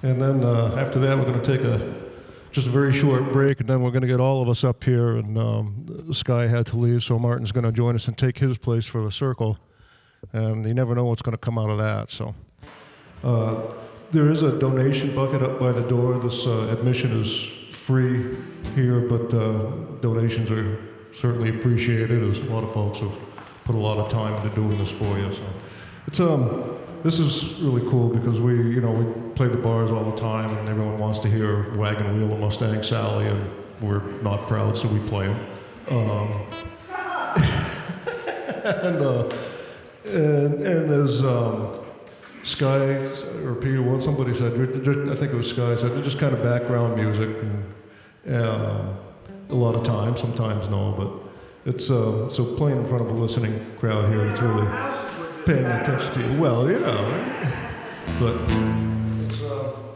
And then after that, we're going to take just a very short break, and then we're going to get all of us up here. And Sky had to leave, so Martin's going to join us and take his place for the circle. And you never know what's going to come out of that. So there is a donation bucket up by the door. This admission is free here, but donations are certainly appreciated, as a lot of folks have put a lot of time into doing this for you. So it's this is really cool because we play the bars all the time, and everyone wants to hear Wagon Wheel and Mustang Sally, and we're not proud, so we play them. And as Sky or Peter, somebody said, I think it was Sky said, they're just kind of background music, and a lot of times, sometimes no, but it's so playing in front of a listening crowd here, it's really paying attention to you. Well, yeah, right? But it's,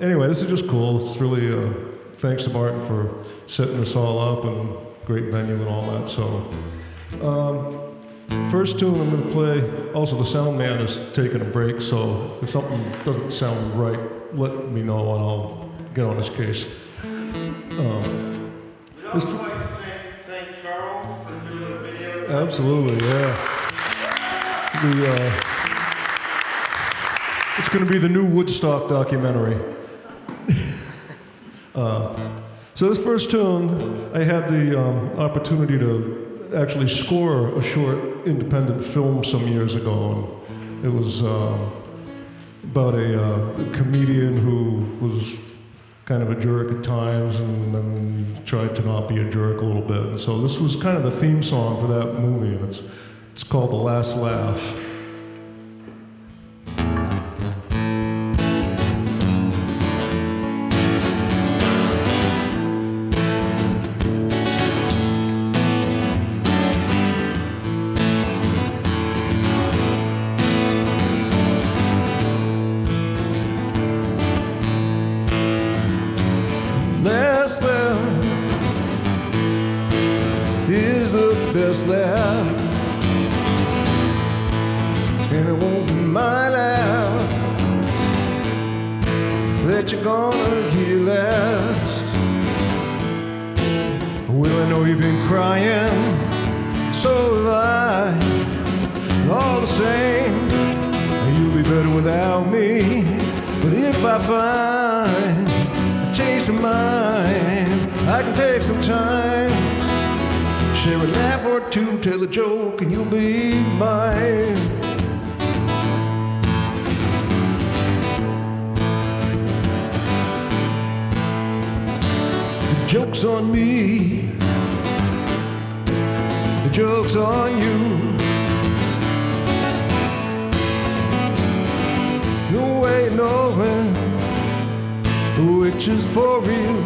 anyway, this is just cool. It's really thanks to Martin for setting this all up, and great venue and all that. So first tune I'm going to play, also the sound man is taking a break, so if something doesn't sound right, let me know and I'll get on his case. Would you like to thank Charles for doing the video? Absolutely, yeah. It's going to be the new Woodstock documentary. So this first tune, I had the opportunity to actually score a short independent film some years ago, and it was about a comedian who was kind of a jerk at times, and then tried to not be a jerk a little bit. And so this was kind of the theme song for that movie, and it's called The Last Laugh. Last laugh is the best laugh, and it won't be my laugh that you're gonna hear last. Well, I know you've been crying, so have I. All the same, you'll be better without me. But if I find a change of mind, I can take some time, share a laugh or two, tell a joke, and you'll be mine. The joke's on me, the joke's on you. No way knowing which is for real.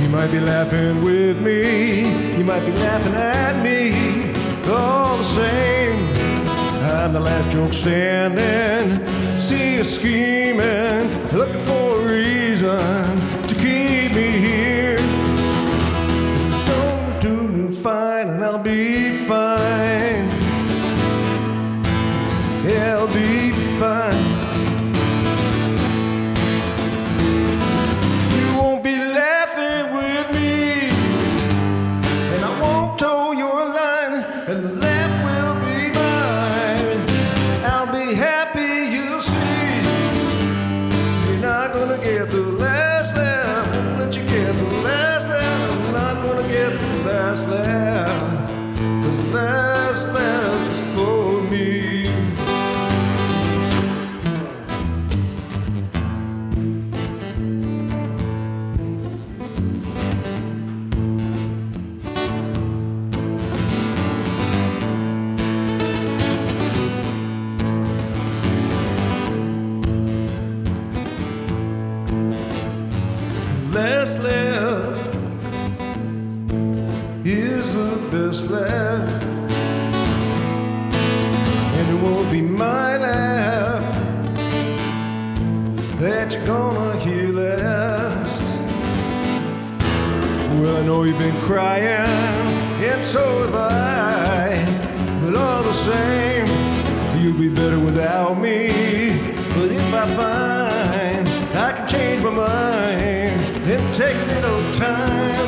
You might be laughing with me, you might be laughing at me. All the same, I'm the last joke standing. See you scheming, looking for a reason to keep me here. Don't do fine and I'll be fine. Yeah, I'll be fine. You won't be laughing with me, and I won't toe your line, and the laugh will be mine. I'll be happy, you'll see. You're not gonna get the last laugh, won't let you get the last laugh. I'm not gonna get the last laugh, 'cause the last laugh is for me. Last laugh is the best laugh, and it won't be my laugh that you're gonna hear last. Well, I know you've been crying, and so have I, but all the same, you'll be better without me. But find I can change my mind and take a little time.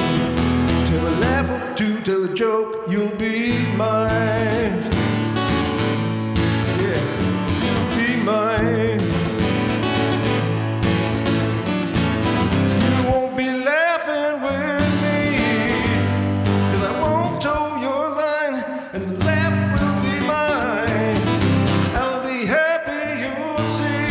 Tell a laugh or two, tell a joke, you'll be mine. Yeah, you'll be mine. You won't be laughing with me, 'cause I won't toe your line, and the laugh will be mine. I'll be happy, you'll see,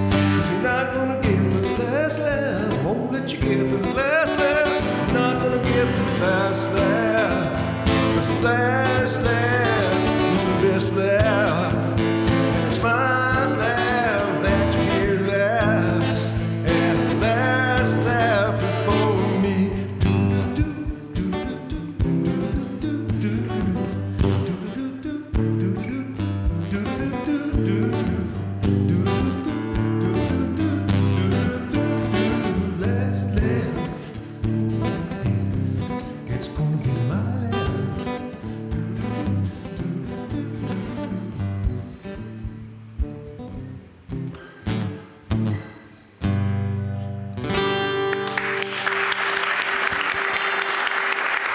'cause you're not gonna get the last laugh. Won't let you get the last laugh. Not gonna get the last laugh. 'Cause the last laugh is the best laugh. And it's my laugh that you hear last. And the last laugh is for me. Last laugh. It's gonna be my laugh.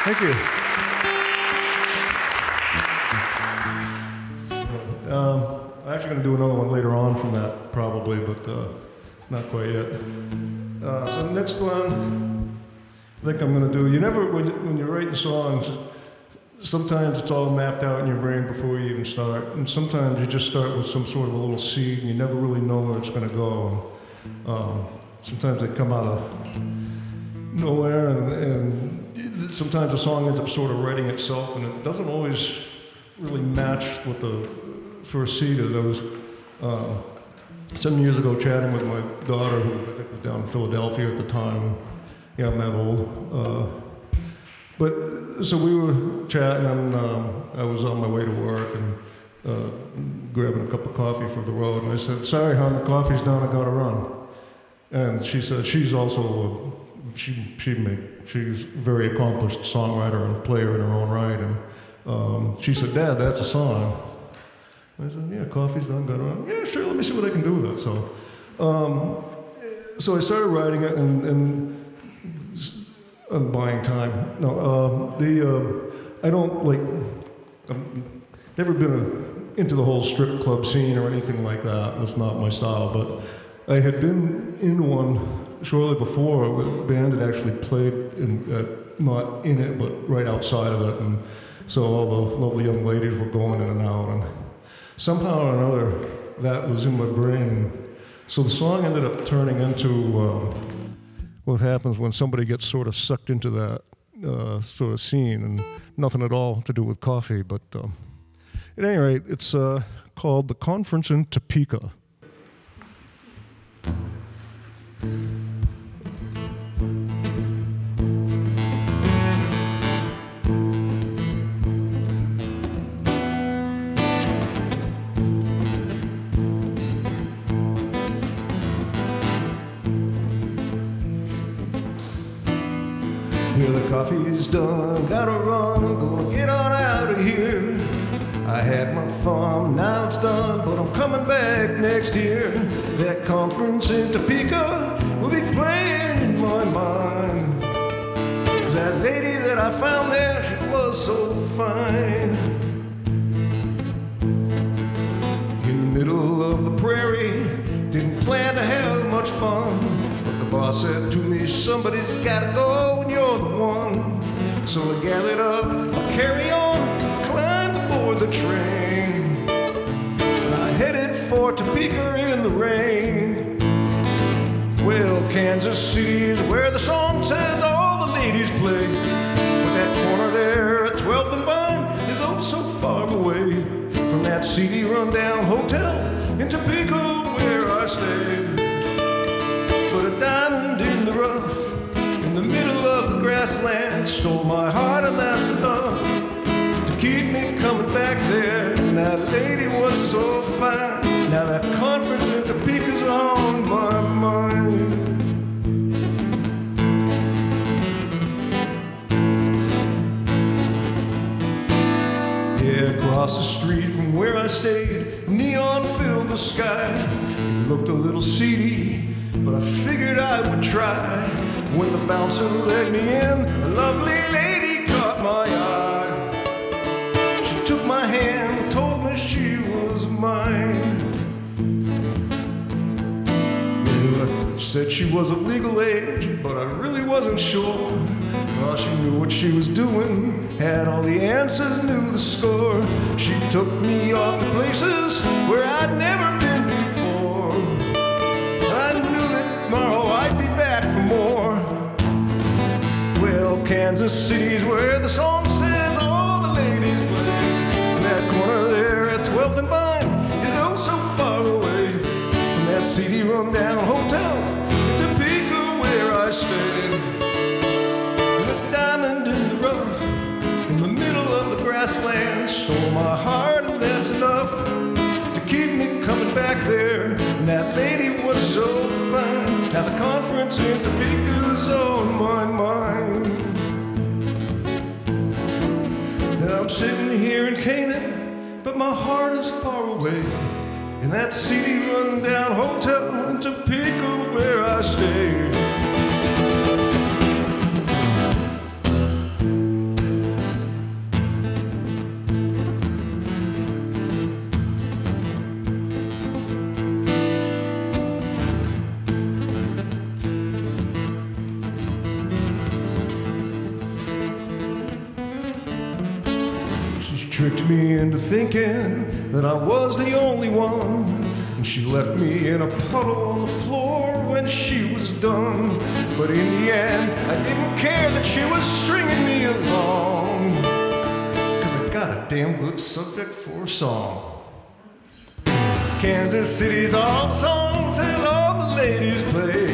Thank you. I'm actually going to do another one later on from that, probably, but not quite yet. So the next one, I think I'm going to do. You never, when you're writing songs, sometimes it's all mapped out in your brain before you even start, and sometimes you just start with some sort of a little seed, and you never really know where it's going to go. Sometimes they come out of nowhere, and sometimes the song ends up sort of writing itself, and it doesn't always really match what the first seed is. I was some years ago chatting with my daughter, who I think was down in Philadelphia at the time. Yeah, I'm that old. But so we were chatting, and I was on my way to work and grabbing a cup of coffee for the road, and I said, "Sorry, hon, the coffee's done. I gotta run." And she said she's also she's a very accomplished songwriter and player in her own right, and she said, "Dad, that's a song." I said, "Yeah, coffee's done, got on. Yeah, sure. Let me see what I can do with it." So I started writing it, and I'm buying time. No, I don't like. I've never been into the whole strip club scene or anything like that. That's not my style. But I had been in one shortly before. A band had actually played not in it, but right outside of it, and so all the lovely young ladies were going in and out, and somehow or another that was in my brain. So the song ended up turning into what happens when somebody gets sort of sucked into that sort of scene, and nothing at all to do with coffee. But at any rate, it's called The Conference in Topeka. Yeah, the coffee's done, gotta run, gonna get on out of here. I had my farm, now it's done, but I'm coming back next year. That conference in Topeka will be playing in my mind. 'Cause that lady that I found there, she was so fine. In the middle of the prairie, didn't plan to have much fun. The boss said to me, "Somebody's gotta go, and you're the one." So I gathered up, I'll carry on, climbed aboard the train. I headed for Topeka in the rain. Well, Kansas City is where the song says all the ladies play. But that corner there at 12th and Vine is oh so far away from that seedy rundown hotel in Topeka where I stayed. But a diamond in the rough, in the middle of the grassland, stole my heart, and that's enough to keep me coming back there. And that lady was so fine. Now that conference in Topeka's on my mind. Yeah, across the street from where I stayed, neon-filled the sky. He looked a little seedy, but I figured I would try. When the bouncer let me in, a lovely lady caught my eye. She took my hand, told me she was mine. She said she was of legal age, but I really wasn't sure. Well, she knew what she was doing, had all the answers, knew the score. She took me off to places where I'd never been before. I knew that tomorrow I'd be back for more. Well, Kansas City's where the song says all the ladies play. In that corner there at 12th and Vine is oh so far away from that seedy rundown hotel in Topeka where I stayed. The diamond in the rough in the middle of the grassland stole my heart, and that's enough to keep me coming back there. And that lady was so fine. Now the conference in Topeka's on my mind. Now I'm sitting here in Canaan, but my heart is far away in that seedy rundown hotel in Topeka where I stay. Tricked me into thinking that I was the only one, and she left me in a puddle on the floor when she was done. But in the end, I didn't care that she was stringing me along, 'cause I got a damn good subject for a song. Kansas City's all the songs and all the ladies play.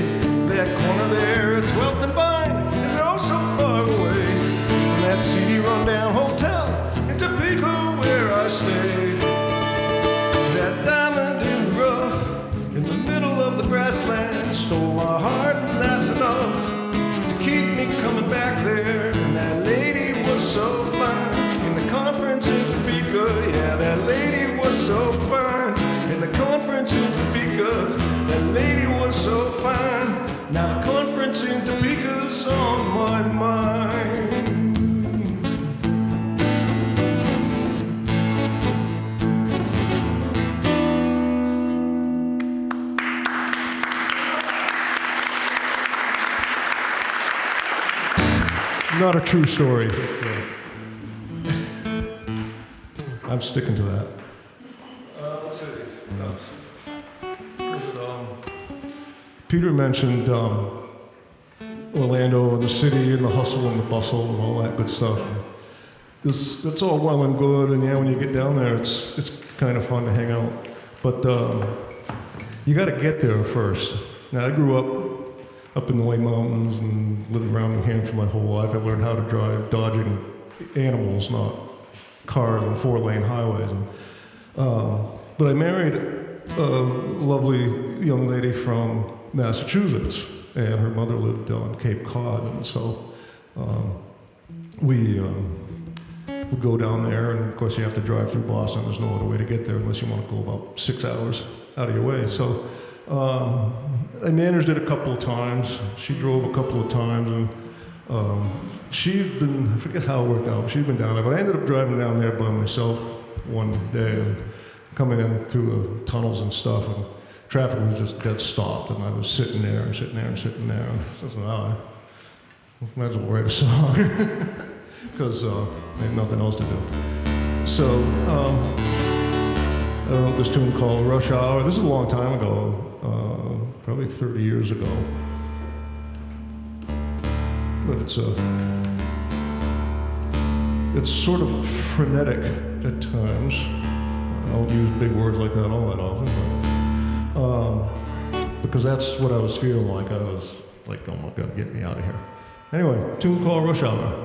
That corner there at 12th and Vine is oh so far away from that seedy rundown hotel in Topeka where I stayed. That diamond in the rough in the middle of the grassland stole my heart, and that's enough to keep me coming back there. And that lady was so fine in the conference in Topeka. Yeah, that lady was so fine in the conference in Topeka. That lady was so fine. Now the conference in Topeka's on my mind. Not a true story. I'm sticking to that. Let's see. Peter mentioned Orlando and the city and the hustle and the bustle and all that good stuff. That's all well and good, and yeah, when you get down there, it's kind of fun to hang out. But you got to get there first. Now, I grew up in the White Mountains and lived around New Hampshire my whole life. I learned how to drive dodging animals, not cars on 4-lane highways. But I married a lovely young lady from Massachusetts, and her mother lived on Cape Cod, and so we would go down there, and of course you have to drive through Boston. There's no other way to get there unless you want to go about 6 hours out of your way. So I managed it a couple of times. She drove a couple of times, and she'd been, I forget how it worked out, she'd been down there, but I ended up driving down there by myself one day and coming in through the tunnels and stuff, and traffic was just dead stopped, and I was sitting there and sitting there and sitting there, and I said, I might as well write a song, because I had nothing else to do. So I wrote this tune called Rush Hour. This is a long time ago, probably 30 years ago. But it's sort of frenetic at times. I don't use big words like that all that often, but because that's what I was feeling like. I was like, oh my God, get me out of here. Anyway, tune called Rush Hour.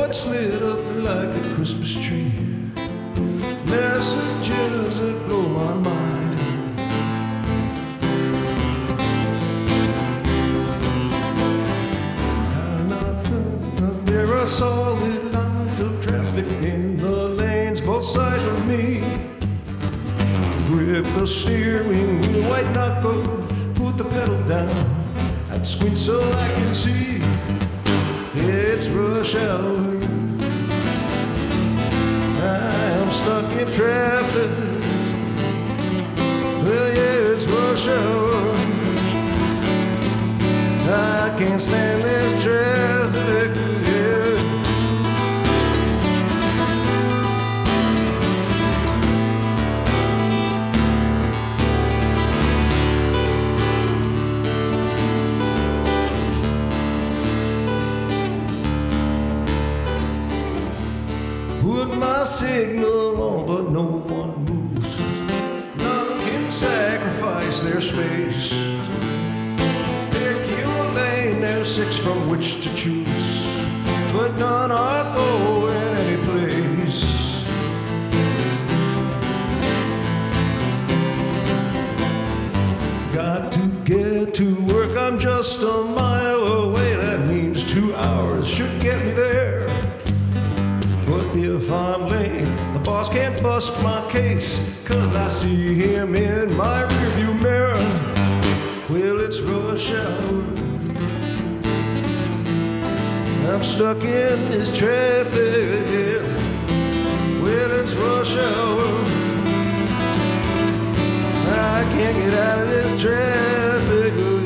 it's lit up like a Christmas tree. Messages that blow my mind. There are solid lines of traffic in the lanes, both sides of me. Grip the steering wheel, white knuckle, put the pedal down, and squint so I can see. It's rush hour. I'm stuck in traffic. Well, yeah, it's rush hour. I can't stand this traffic. Yeah. Put my signal on, but no one moves. None can sacrifice their space. Pick your lane, there's 6 from which to choose, but none are going any place. Got to get to work, I'm just a mile away. That means 2 hours should get me there. But if I'm late, the boss can't bust my case, 'cause I see him in my rearview mirror. Well, it's rush hour. I'm stuck in this traffic. Well, it's rush hour. I can't get out of this traffic again.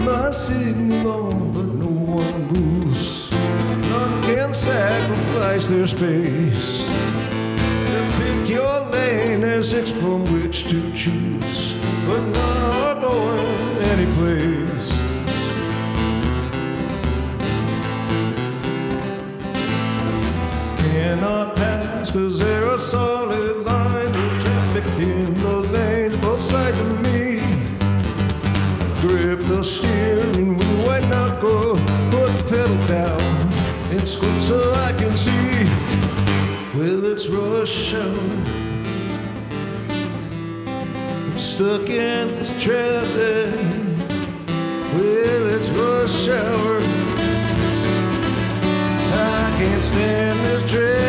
My signal on, but no one moves. None can sacrifice their space. Pick your lane, there's 6 from which to choose, but none are going any place. Cannot pass, 'cause there are solid lines of traffic in the lanes, both sides of me. Grip the steering wheel, white knuckle, put the pedal down, and squint so I can see. Well, it's rush hour. I'm stuck in this traffic. Well, it's rush hour. I can't stand this traffic.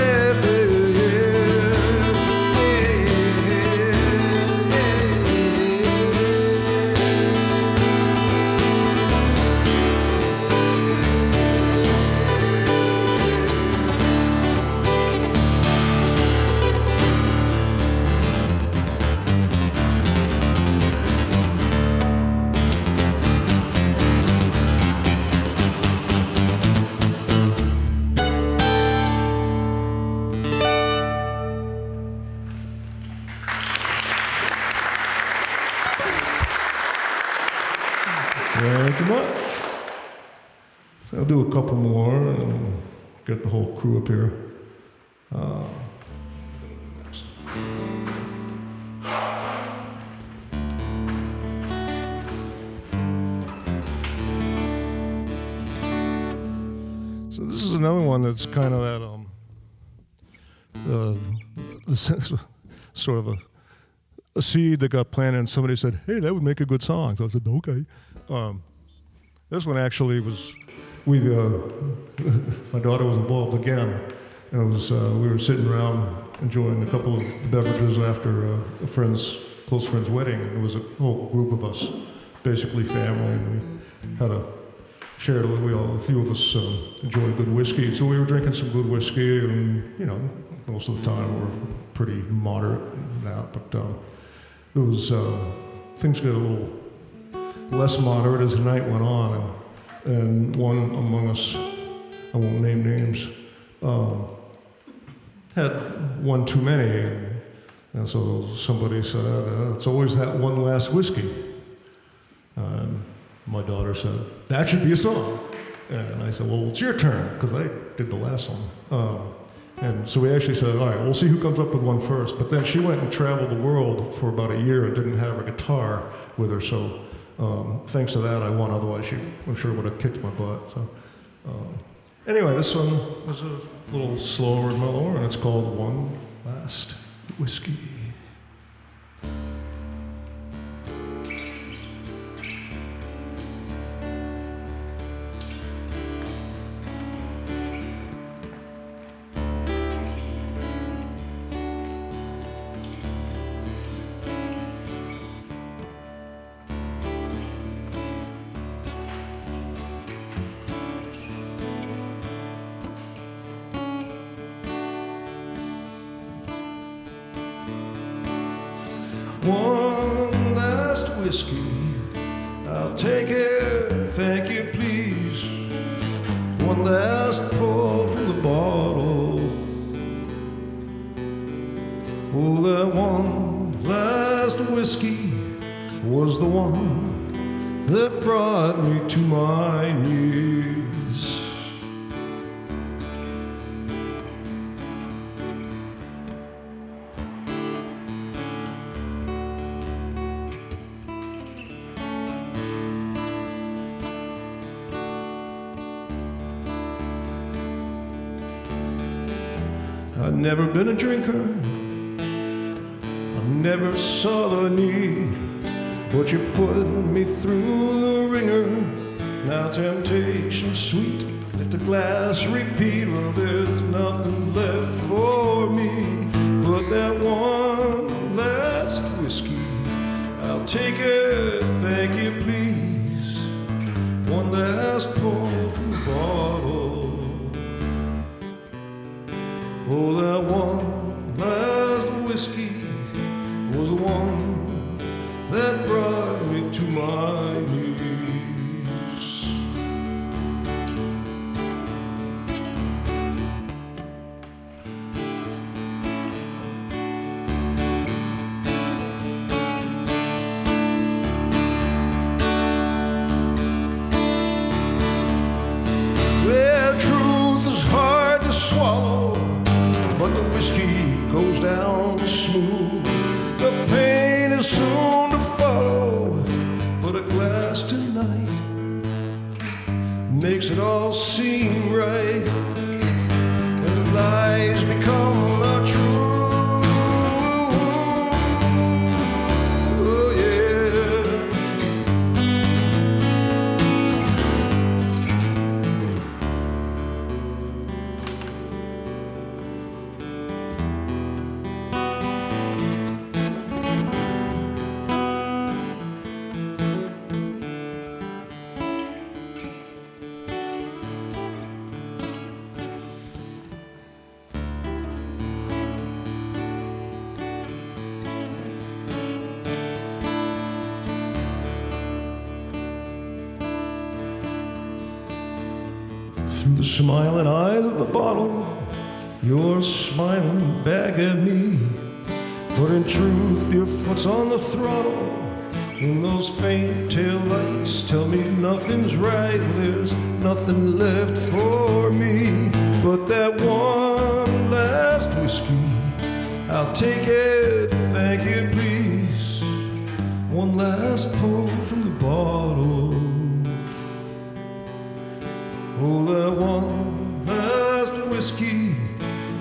I'll do a couple more and get the whole crew up here. So this is another one that's kind of that sort of a seed that got planted, and somebody said, "Hey, that would make a good song." So I said, "Okay." This one actually was my daughter was involved again, and it was we were sitting around enjoying a couple of beverages after a close friend's wedding, and there was a whole group of us, basically family, and we had a few of us enjoyed good whiskey, so we were drinking some good whiskey, and most of the time we're pretty moderate in that, but there was things got a little less moderate as the night went on, and one among us, I won't name names, had one too many, and so somebody said, "It's always that one last whiskey." And my daughter said, "That should be a song." And I said, "Well, it's your turn," because I did the last one. And so we actually said, "All right, we'll see who comes up with one first." But then she went and traveled the world for about a year and didn't have her guitar with her, so thanks to that, I won. Otherwise, I'm sure would have kicked my butt. So anyway, this one was a little slower and mellower, and it's called "One Last Whiskey." One last whiskey, I'll take it, thank you please. One last pull from the bottle. Oh, that one last whiskey was the one that brought me to my knees. I've never been a drinker, I never saw the need, but you put me through the ringer. Now temptation's sweet, lift a glass, repeat. Well, there's nothing left for me but that one last whiskey. I'll take it, thank you please. One last pull from the bottle. Oh, that one last whiskey was the one that brought me to my knees. Well, truth is hard to swallow, but the whiskey goes down smooth. The pain is soon to follow, but a glass tonight makes it all seem right, and lies become a truth. Oh yeah. Through the smiling eyes of the bottle, you're smiling back at me. But in truth, your foot's on the throttle, and those faint tail lights tell me nothing's right. There's nothing left for me but that one last whiskey. I'll take it, thank you please. One last pull from the bottle. Oh, that one last whiskey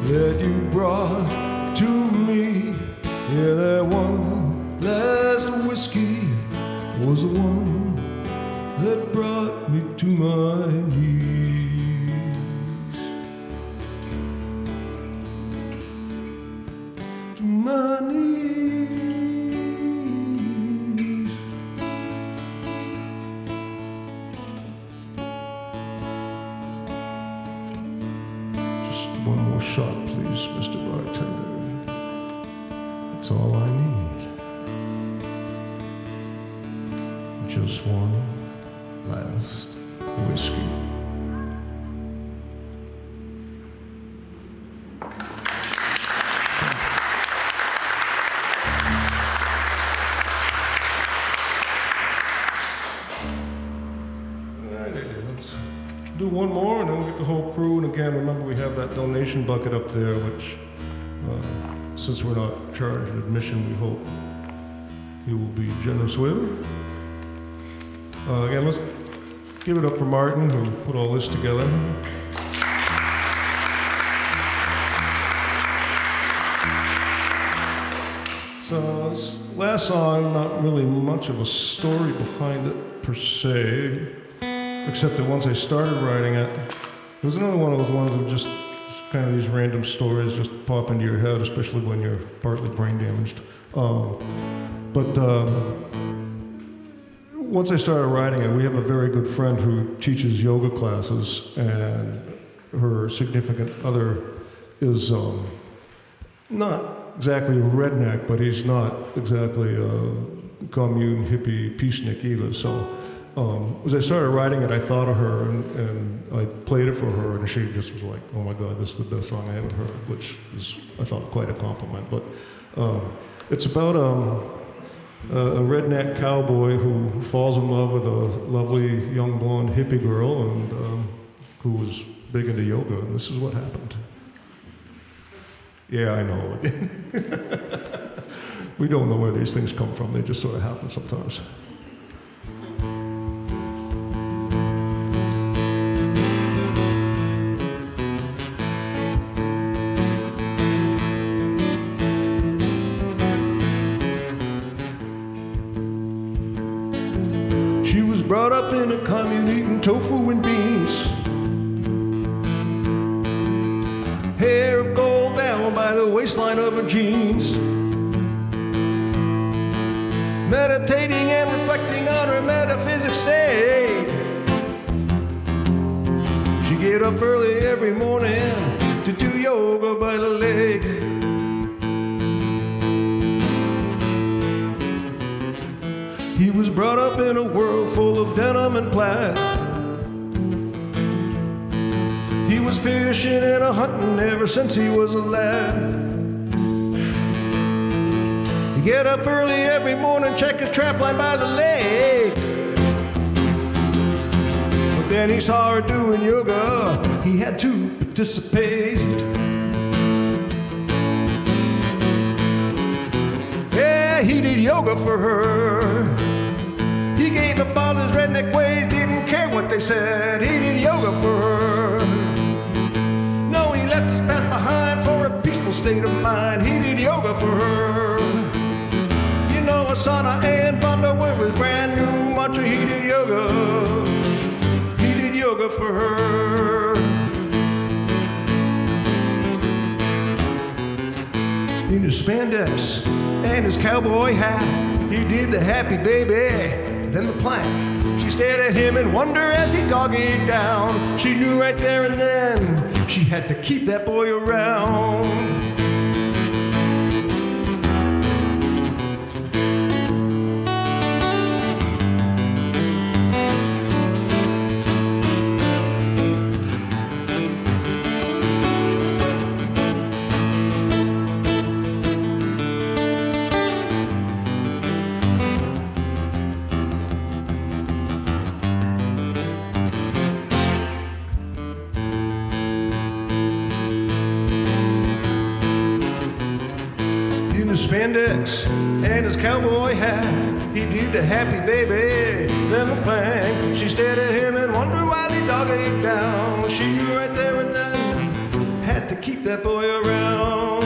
that you brought to me. Yeah, that one last whiskey was the one that brought me to my knees. To my knees. Just one more shot, please, Mr. Bartender. That's all I need. Just one last whiskey. Let's do one more and then we'll get the whole crew. And again, remember we have that donation bucket up there, which since we're not charged admission, we hope you will be generous with. Again, let's give it up for Martin, who put all this together. So this last song, not really much of a story behind it per se, except that once I started writing it, it was another one of those ones that just kind of these random stories just pop into your head, especially when you're partly brain damaged. Once I started writing it, we have a very good friend who teaches yoga classes, and her significant other is not exactly a redneck, but he's not exactly a commune hippie peacenik either. So as I started writing it, I thought of her, and I played it for her, and she just was like, "Oh my God, this is the best song I ever heard," which is, I thought, quite a compliment. But it's about a redneck cowboy who falls in love with a lovely young blonde hippie girl, and who was big into yoga, and this is what happened. Yeah, I know. We don't know where these things come from. They just sort of happen sometimes. She was brought up in a commune eating tofu and beans. Hair of gold down by the waistline of her jeans. Meditating and reflecting on her metaphysics state. She get up early every morning to do yoga by the lake. He was brought up in a world full of denim and plaid. He was fishing and a hunting ever since he was a lad. He'd get up early every morning, check his trap line by the lake. But then he saw her doing yoga, he had to participate. Yeah, he did yoga for her. He gave up all his redneck ways, didn't care what they said. He did yoga for her. No, he left his past behind for a peaceful state of mind. He did yoga for her. You know, Asana and Bandha were his brand new mantra. He did yoga. He did yoga for her. In his spandex and his cowboy hat, he did the happy baby, then the plank. She stared at him in wonder as he doggied down. She knew right there and then she had to keep that boy around. spandex and his cowboy hat. He did the happy baby, then the plank. She stared at him and wondered why he dogged it down. She knew right there and then, had to keep that boy around.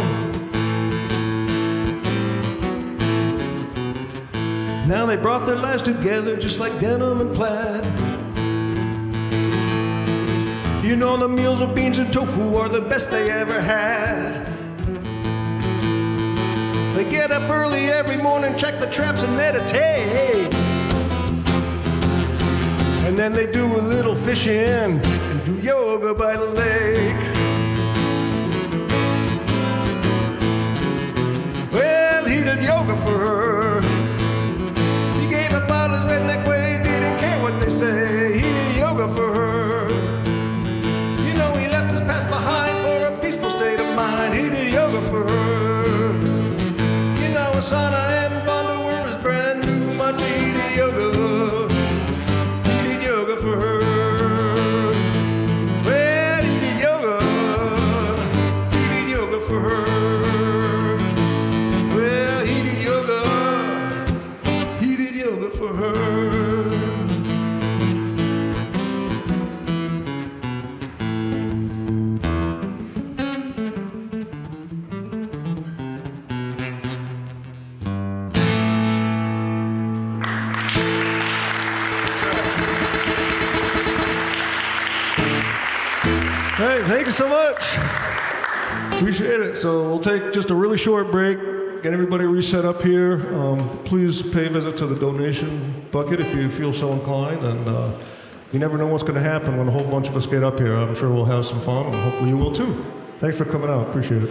Now they brought their lives together just like denim and plaid. You know the meals of beans and tofu are the best they ever had. They get up early every morning, check the traps and meditate. And then they do a little fishing and do yoga by the lake. Well, he does yoga for her. He gave up all his redneck ways, didn't care what they say. He did yoga for her. You know he left his past behind for a peaceful state of mind. He did yoga for her. Asana and Bandha were his brand new mantra. He did yoga. He did yoga for her. Well, he did yoga. He did yoga for her. Well, he did yoga. He did yoga for her. Hey, thank you so much. Appreciate it. So we'll take just a really short break, get everybody reset up here. Please pay a visit to the donation bucket if you feel so inclined. And you never know what's going to happen when a whole bunch of us get up here. I'm sure we'll have some fun, and hopefully you will too. Thanks for coming out. Appreciate it.